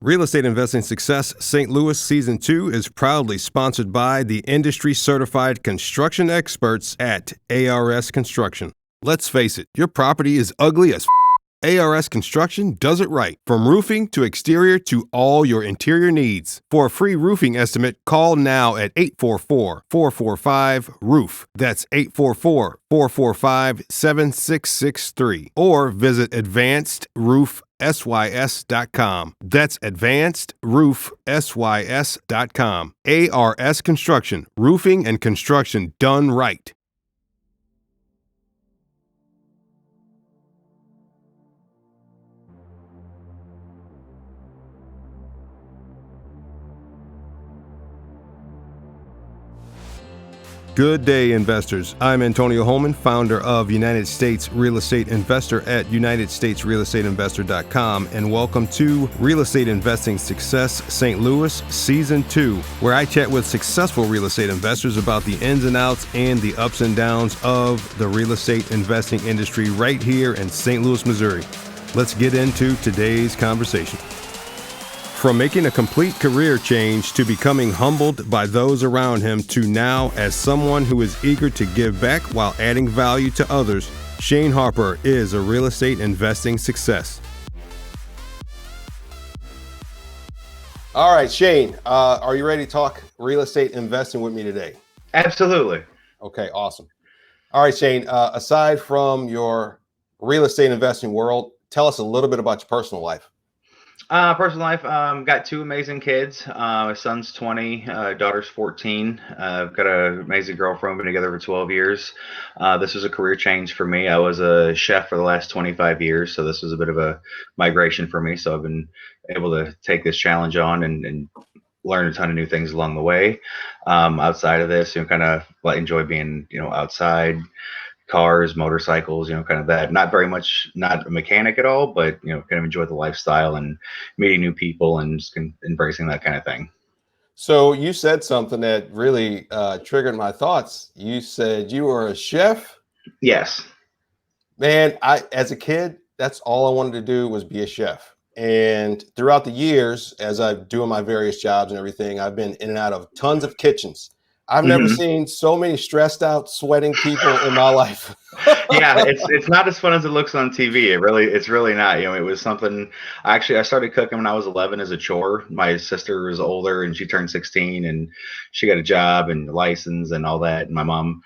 Real Estate Investing Success St. Louis Season 2 is proudly sponsored by the industry-certified construction experts at ARS Construction. Let's face it, your property is ugly as ARS Construction does it right. From roofing to exterior to all your interior needs. For a free roofing estimate, call now at 844-445-ROOF. That's 844-445-7663. Or visit advancedroofsys.com. That's advancedroofsys.com. ARS Construction. Roofing and construction done right. Good day, investors. I'm Antonio Holman, founder of United States Real Estate Investor at UnitedStatesRealEstateInvestor.com, and welcome to Real Estate Investing Success St. Louis Season 2, where I chat with successful real estate investors about the ins and outs and the ups and downs of the real estate investing industry right here in St. Louis, Missouri. Let's get into today's conversation. From making a complete career change to becoming humbled by those around him to now as someone who is eager to give back while adding value to others, Shane Harper is a real estate investing success. All right, Shane, are you ready to talk real estate investing with me today? Absolutely. Okay, awesome. All right, Shane, aside from your real estate investing world, tell us a little bit about your personal life. Personal life, got two amazing kids. My son's 20, daughter's 14. I've got an amazing girlfriend, been together for 12 years. This was a career change for me. I was a chef for the last 25 years, so this was a bit of a migration for me. So I've been able to take this challenge on and learn a ton of new things along the way. Outside of this, kind of enjoy being, outside. Cars, motorcycles, kind of that. Not very much, not a mechanic at all, but kind of enjoy the lifestyle and meeting new people and just embracing that kind of thing. So you said something that really triggered my thoughts. You said you were a chef. Yes. Man, as a kid, that's all I wanted to do was be a chef. And throughout the years, as I'm doing my various jobs and everything, I've been in and out of tons of kitchens. I've never seen so many stressed out, sweating people in my life. Yeah, it's not as fun as it looks on TV. It's really not. It was something. I started cooking when I was 11 as a chore. My sister was older and she turned 16 and she got a job and a license and all that. And my mom,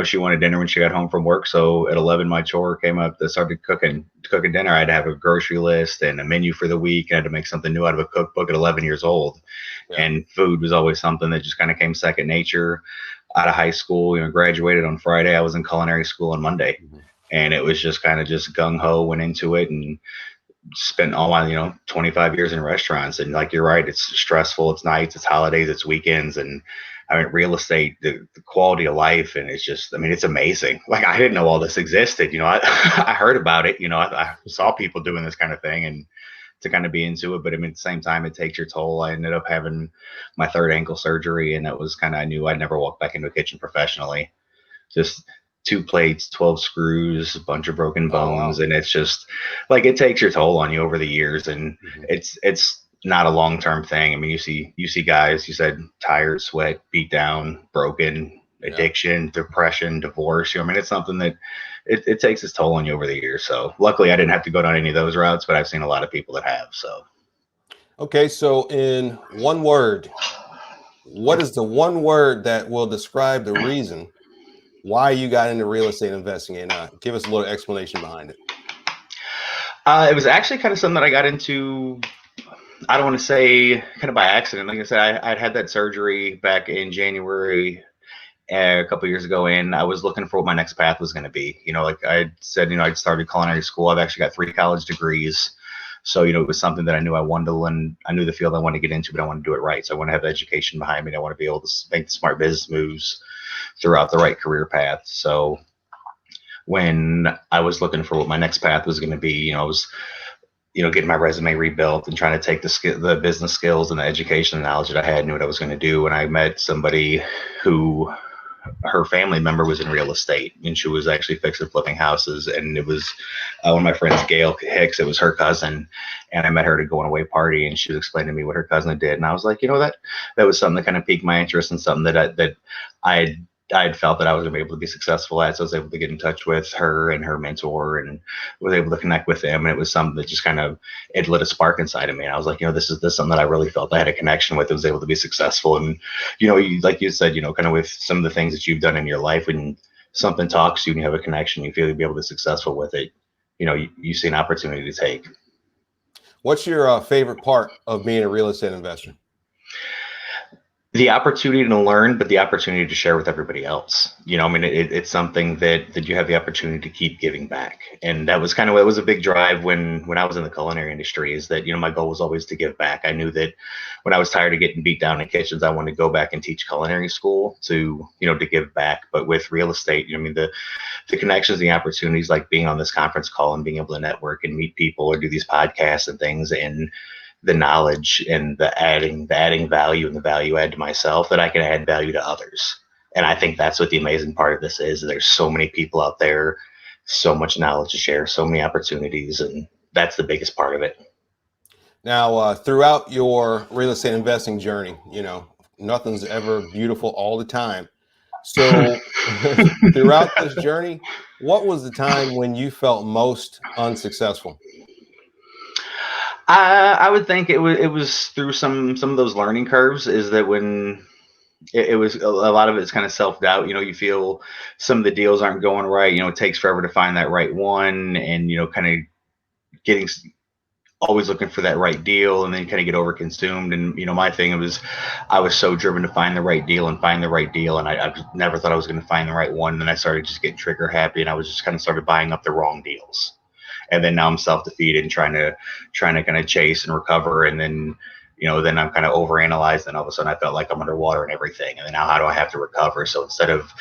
she wanted dinner when she got home from work. So at 11, my chore came up to start cooking dinner. I had to have a grocery list and a menu for the week. I had to make something new out of a cookbook at 11 years old. Yeah. And food was always something that just kind of came second nature. Out of high school, graduated on Friday. I was in culinary school on Monday, and it was just kind of just gung ho, went into it and spent all my, 25 years in restaurants. And like, you're right, it's stressful. It's nights, it's holidays, it's weekends. And I mean, real estate, the quality of life. And it's just, it's amazing. Like, I didn't know all this existed. I heard about it, I saw people doing this kind of thing and to kind of be into it, but at the same time, it takes your toll. I ended up having my third ankle surgery, and that was I knew I'd never walk back into a kitchen professionally. Just 2 plates, 12 screws, a bunch of broken bones. Oh, wow. And it's just like, it takes your toll on you over the years, and it's not a long-term thing. You see guys, you said tired, sweat, beat down, broken, addiction, depression, divorce. It's something that it takes its toll on you over the years. So luckily I didn't have to go down any of those routes, but I've seen a lot of people that have. So okay, so in one word, what is the one word that will describe the reason why you got into real estate investing? And give us a little explanation behind it. It was actually kind of something that I got into, I don't want to say kind of by accident. Like I said, I'd had that surgery back in January a couple of years ago, and I was looking for what my next path was going to be. Like I said, I'd started culinary school. I've actually got 3 college degrees. So, it was something that I knew I wanted to learn. I knew the field I wanted to get into, but I wanted to do it right. So I want to have education behind me. I want to be able to make the smart business moves throughout the right career path. So when I was looking for what my next path was going to be, I was, getting my resume rebuilt and trying to take the business skills and the education and knowledge that I had, knew what I was going to do. And I met somebody who her family member was in real estate, and she was actually fixing flipping houses. And it was one of my friends, Gail Hicks. It was her cousin, and I met her at a going away party, and she was explaining to me what her cousin did, and I was like, that was something that kind of piqued my interest, and something I had felt that I was going to be able to be successful at. So I was able to get in touch with her and her mentor, and was able to connect with them. And it was something that just kind of, it lit a spark inside of me. And I was like, this is something that I really felt I had a connection with. I was able to be successful. And, like you said, kind of with some of the things that you've done in your life, when something talks to you and you have a connection, you feel you'll be able to be successful with it. You see an opportunity to take. What's your favorite part of being a real estate investor? The opportunity to learn, but the opportunity to share with everybody else. It's something that you have the opportunity to keep giving back. And that was kind of, it was a big drive when I was in the culinary industry, is that, my goal was always to give back. I knew that when I was tired of getting beat down in kitchens, I wanted to go back and teach culinary school to give back. But with real estate, the connections, the opportunities, like being on this conference call and being able to network and meet people or do these podcasts and things, and the knowledge and the adding value and the value add to myself, that I can add value to others. And I think that's what the amazing part of this is. There's so many people out there, so much knowledge to share, so many opportunities, and that's the biggest part of it. Now, throughout your real estate investing journey, nothing's ever beautiful all the time. So throughout this journey, what was the time when you felt most unsuccessful? I would think it was through some of those learning curves, is that when it was a lot of it's kind of self-doubt. You feel some of the deals aren't going right. It takes forever to find that right one, and kind of getting, always looking for that right deal, and then you kind of get overconsumed. And my thing was, I was so driven to find the right deal, and I never thought I was going to find the right one. And then I started just getting trigger happy, and I was just kind of started buying up the wrong deals. And then now I'm self-defeated and trying to kind of chase and recover. And then, then I'm kind of overanalyzed, and all of a sudden I felt like I'm underwater and everything. And then now how do I have to recover? So instead of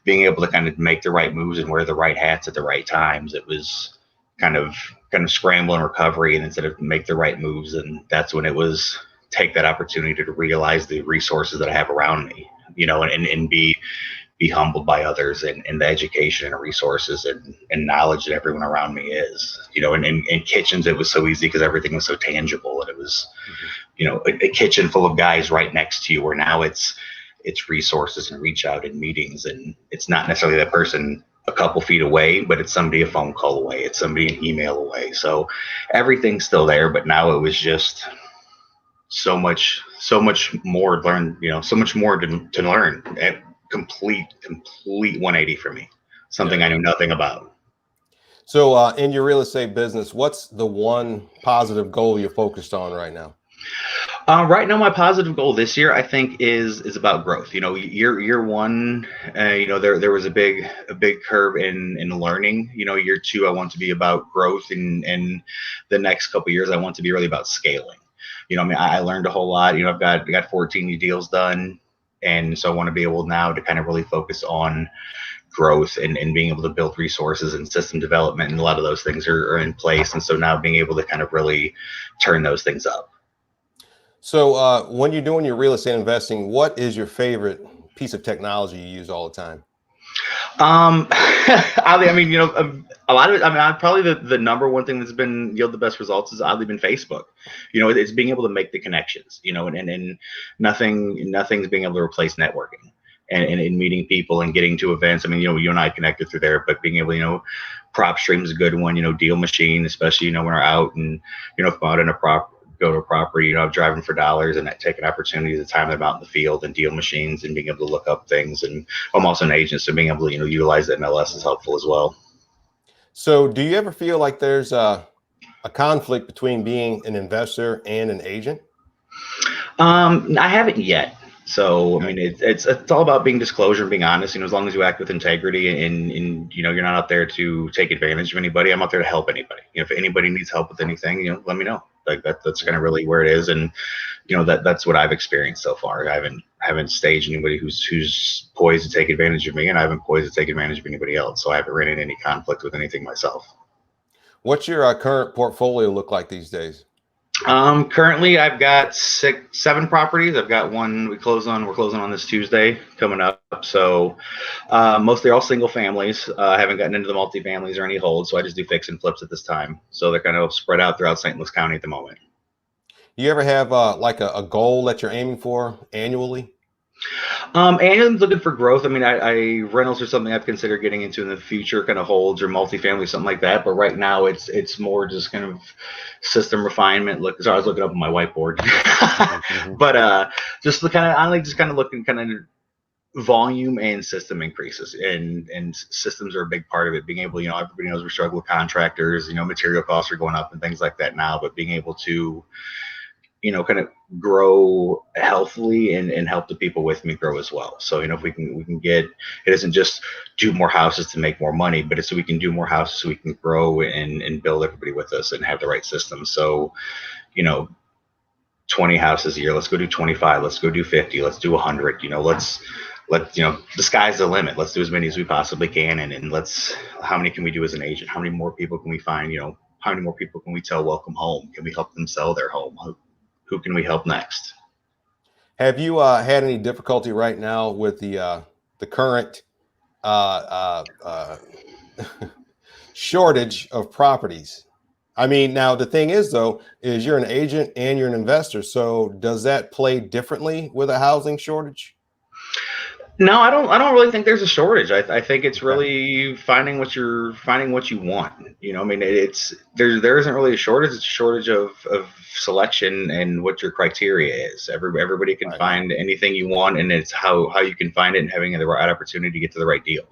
being able to kind of make the right moves and wear the right hats at the right times, it was kind of scramble and recovery. And instead of make the right moves, and that's when it was take that opportunity to realize the resources that I have around me, and be humbled by others, and the education and resources and knowledge that everyone around me is, and in kitchens, it was so easy because everything was so tangible, and it was, a kitchen full of guys right next to you, where now it's resources and reach out and meetings, and it's not necessarily that person a couple feet away, but it's somebody a phone call away, it's somebody an email away. So everything's still there, but now it was just so much more to learn, so much more to learn. Complete 180 for me, something I knew nothing about. So in your real estate business, what's the one positive goal you're focused on right now? Right now, my positive goal this year, I think, is about growth. Year one, there was a big curve in learning. Year two, I want to be about growth, and the next couple of years, I want to be really about scaling. I learned a whole lot. I've got 14 new deals done. And so I want to be able now to kind of really focus on growth and being able to build resources and system development. And a lot of those things are in place. And so now being able to kind of really turn those things up. So when you're doing your real estate investing, what is your favorite piece of technology you use all the time? I mean, a lot of it, probably the number one thing that's been yield the best results has oddly been Facebook. It's being able to make the connections, and nothing's being able to replace networking and meeting people and getting to events. You and I connected through there, but being able, Prop Stream is a good one, Deal Machine, especially, when we're out and, if I'm out in go to a property, driving for dollars and taking opportunities at the time I'm out in the field, and Deal Machines and being able to look up things. And I'm also an agent, so being able to, utilize the MLS is helpful as well. So do you ever feel like there's a conflict between being an investor and an agent? I haven't yet. So, it's all about being disclosure and being honest. As long as you act with integrity and you're not out there to take advantage of anybody. I'm out there to help anybody. If anybody needs help with anything, let me know. Like that's kind of really where it is. And, that's what I've experienced so far. I haven't staged anybody who's poised to take advantage of me, and I haven't poised to take advantage of anybody else. So I haven't ran into any conflict with anything myself. What's your current portfolio look like these days? Currently I've got seven properties. I've got one we're closing on this Tuesday coming up. So, mostly all single families. I haven't gotten into the multifamilies or any holds, so I just do fix and flips at this time. So they're kind of spread out throughout St. Louis County at the moment. You ever have like a goal that you're aiming for annually? And I'm looking for growth. I mean, I rentals are something I've considered getting into in the future, kind of holds or multifamily, something like that. But right now, it's more just kind of system refinement. Look, so I was looking up on my whiteboard, Mhm. but just the kind of I like just kind of looking kind of volume and system increases, and systems are a big part of it. Being able, everybody knows we struggle with contractors. Material costs are going up and things like that now, but being able to kind of grow healthily and help the people with me grow as well. So, if we can get, it isn't just do more houses to make more money, but it's so we can do more houses so we can grow and build everybody with us and have the right system. So, you know, 20 houses a year, let's go do 25, let's go do 50, let's do 100, the sky's the limit. Let's do as many as we possibly can. And how many can we do as an agent? How many more people can we find? How many more people can we tell welcome home? Can we help them sell their home? Who can we help next? Have you had any difficulty right now with the current uh, uh, shortage of properties? I mean, now the thing is, though, is you're an agent and you're an investor. So does that play differently with a housing shortage? No, I don't really think there's a shortage. I think it's Okay. really finding what you want. I mean, there isn't really a shortage. It's a shortage of selection and what your criteria is. Everybody can Right. find anything you want, and it's how you can find it and having the right opportunity to get to the right deal.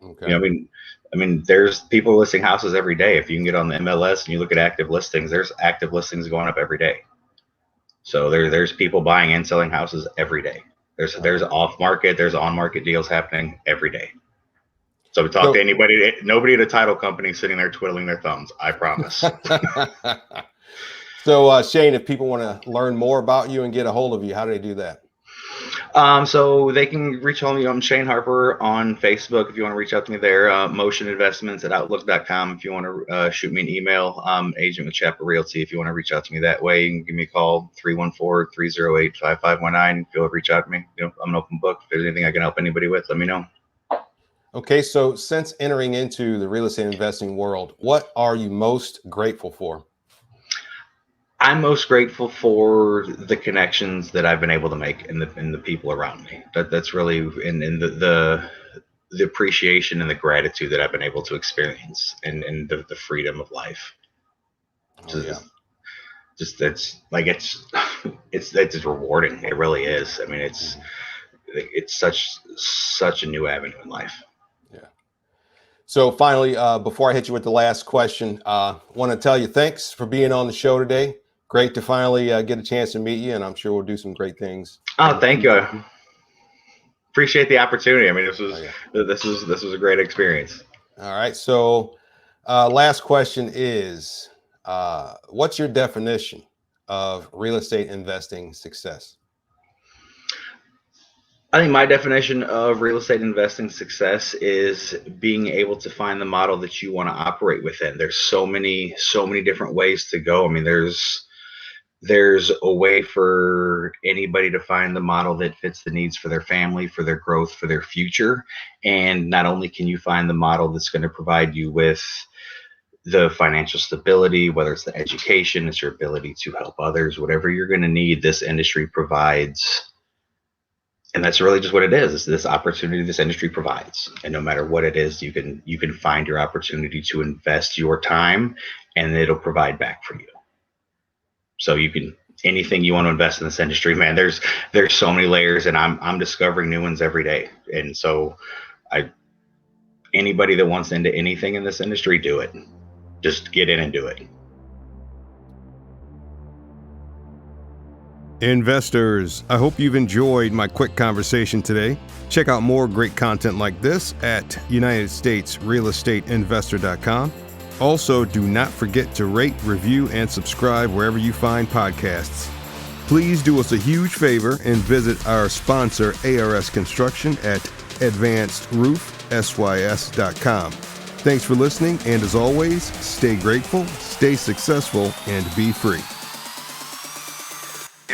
Okay. I mean, there's people listing houses every day. If you can get on the MLS and you look at active listings, there's active listings going up every day. So there's people buying and selling houses every day. There's Okay. off market, there's on market deals happening every day. So we talk to So, anybody, nobody at a title company sitting there twiddling their thumbs. I promise. so Shane, if people want to learn more about you and get a hold of you, how do they do that? So they can reach out to me. I'm Shane Harper on Facebook if you want to reach out to me there. Motion Investments at Outlook.com if you want to shoot me an email. Agent with Chapel Realty if you want to reach out to me that way. You can give me a call 314-308-5519. If you'll reach out to me, I'm an open book. If there's anything I can help anybody with, let me know. Okay, so since entering into the real estate investing world, what are you most grateful for? I'm most grateful for the connections that I've been able to make and the people around me. That's really in the appreciation and the gratitude that I've been able to experience and the freedom of life. Oh yeah. Just it's like it's rewarding. It really is. I mean, it's such a new avenue in life. Yeah. So finally, before I hit you with the last question, want to tell you thanks for being on the show today. Great to finally get a chance to meet you, and I'm sure we'll do some great things in Oh, the thank you. future. I appreciate the opportunity. I mean, this Oh was yeah. this was a great experience. All right. So last question is, what's your definition of real estate investing success? I think my definition of real estate investing success is being able to find the model that you want to operate within. There's so many different ways to go. I mean, there's a way for anybody to find the model that fits the needs for their family, for their growth, for their future. And not only can you find the model that's going to provide you with the financial stability, whether it's the education, it's your ability to help others, whatever you're going to need, this industry provides. And that's really just what it is. It's this opportunity this industry provides. And no matter what it is, you can find your opportunity to invest your time and it'll provide back for you. So you can anything you want to invest in this industry, man, there's so many layers and I'm discovering new ones every day. And so I anybody that wants into anything in this industry, do it. Just get in and do it. Investors, I hope you've enjoyed my quick conversation today. Check out more great content like this at UnitedStatesRealEstateInvestor.com. Also, do not forget to rate, review, and subscribe wherever you find podcasts. Please do us a huge favor and visit our sponsor, ARS Construction, at advancedroofsys.com. Thanks for listening, and as always, stay grateful, stay successful, and be free.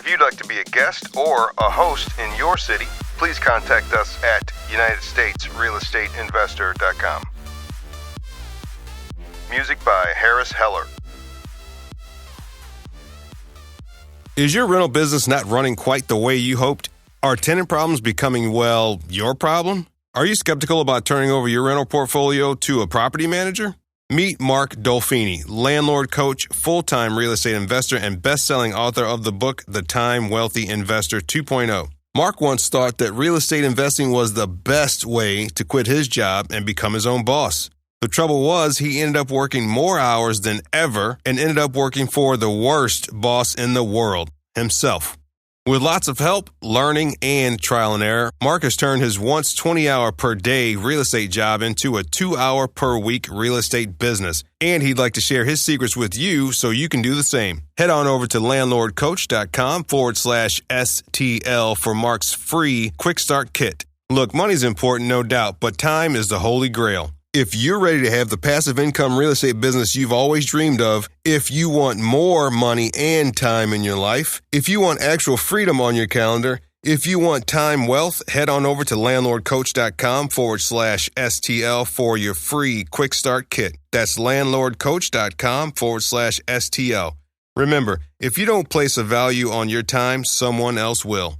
you'd like to be a guest or a host in your city, please contact us at UnitedStatesRealEstateInvestor.com. Music by Harris Heller. Is your rental business not running quite the way you hoped? Are tenant problems becoming, well, your problem? Are you skeptical about turning over your rental portfolio to a property manager? Meet Mark Dolfini, landlord coach, full-time real estate investor, and best-selling author of the book, The Time Wealthy Investor 2.0. Mark once thought that real estate investing was the best way to quit his job and become his own boss. The trouble was, he ended up working more hours than ever and ended up working for the worst boss in the world, himself. With lots of help, learning, and trial and error, Mark has turned his once 20-hour per day real estate job into a 2-hour per week real estate business. And he'd like to share his secrets with you so you can do the same. Head on over to landlordcoach.com/STL for Mark's free quick start kit. Look, money's important, no doubt, but time is the holy grail. If you're ready to have the passive income real estate business you've always dreamed of, if you want more money and time in your life, if you want actual freedom on your calendar, if you want time wealth, head on over to landlordcoach.com/STL for your free quick start kit. That's landlordcoach.com/STL. Remember, if you don't place a value on your time, someone else will.